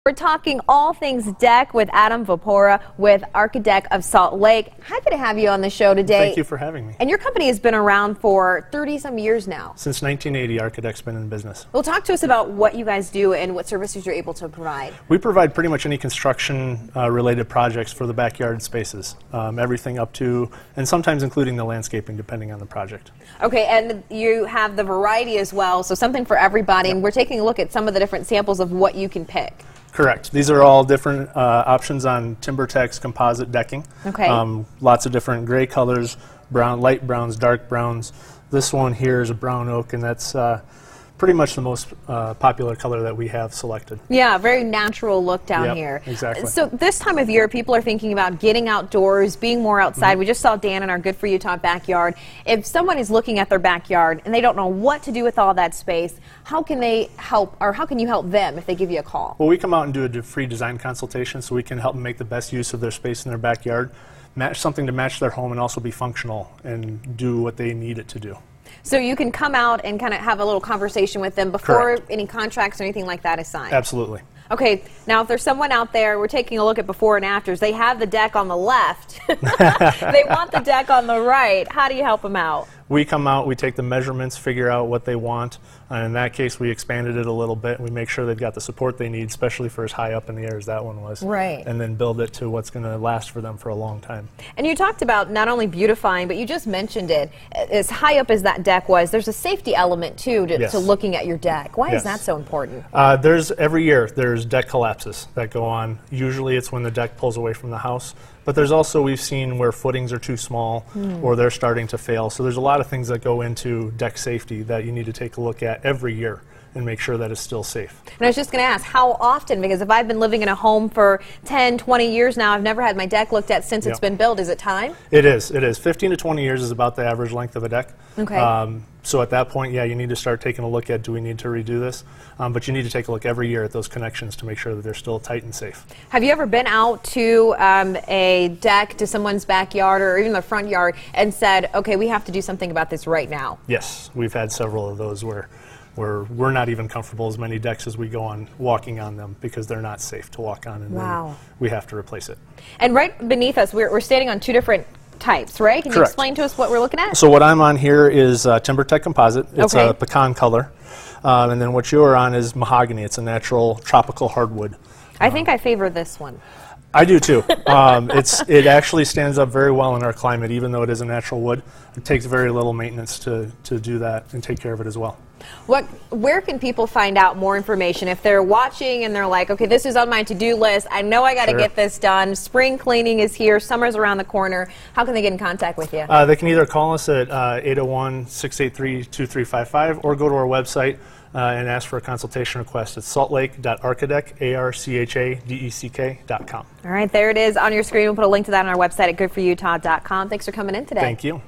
We're talking all things deck with Adam Vapora with Archadeck of Salt Lake. Happy to have you on the show today. Thank you for having me. And your company has been around for 30-some years now. Since 1980, Archadeck's been in business. Well, talk to us about what you guys do and what services you're able to provide. We provide pretty much any construction-related projects for the backyard spaces. Everything up to, and sometimes including the landscaping, depending on the project. Okay, and you have the variety as well, so something for everybody. Yep. And we're taking a look at some of the different samples of what you can pick. Correct. These are all different options on TimberTech's composite decking. Okay. Lots of different gray colors, brown, light browns, dark browns. This one here is a brown oak, and that's pretty much the most popular color that we have selected. Yeah, very natural look down Yep, here. Exactly. So this time of year, people are thinking about getting outdoors, being more outside. We just saw Dan in our Good For You Talk backyard. If someone is looking at their backyard and they don't know what to do with all that space, how can they help, or how can you help them if they give you a call? Well, we come out and do a free design consultation so we can help them make the best use of their space in their backyard, match something to match their home and also be functional and do what they need it to do. So you can come out and kind of have a little conversation with them before Correct. Any contracts or anything like that is signed? Absolutely. Okay, now if there's someone out there, we're taking a look at before and afters, they have the deck on the left, they want the deck on the right, how do you help them out? We come out, we take the measurements, figure out what they want, and in that case we expanded it a little bit. We make sure they've got the support they need, especially for as high up in the air as that one was. Right. And then build it to what's going to last for them for a long time. And you talked about not only beautifying, but you just mentioned it, as high up as that deck was, there's a safety element too to looking at your deck. Why is that so important? Every year there's deck collapses that go on. Usually it's when the deck pulls away from the house. But there's also, we've seen where footings are too small or they're starting to fail. So there's a lot of things that go into deck safety that you need to take a look at every year and make sure that it's still safe. And I was just going to ask, how often? Because if I've been living in a home for 10, 20 years now, I've never had my deck looked at since it's been built. Is it time? It is. It is. 15 to 20 years is about the average length of a deck. Okay. So at that point, yeah, you need to start taking a look at, do we need to redo this? But you need to take a look every year at those connections to make sure that they're still tight and safe. Have you ever been out to a deck, to someone's backyard or even the front yard and said, okay, we have to do something about this right now? Yes, we've had several of those where we're not even comfortable as many decks as we go on walking on them because they're not safe to walk on, and then we have to replace it. And right beneath us, we're standing on two different types, right? Can you explain to us what we're looking at? So what I'm on here is TimberTech composite. It's a pecan color. And then what you're on is mahogany. It's a natural tropical hardwood. I think I favor this one. I do too. It actually stands up very well in our climate, even though it is a natural wood. It takes very little maintenance to do that and take care of it as well. Where can people find out more information if they're watching and they're like, okay, this is on my to-do list, I know I got to get this done, spring cleaning is here, summer's around the corner, how can they get in contact with you? They can either call us at 801-683-2355 or go to our website and ask for a consultation request at saltlake.archadeck, archadeck.com. All right, there it is on your screen. We'll put a link to that on our website at goodforutah.com. Thanks for coming in today. Thank you.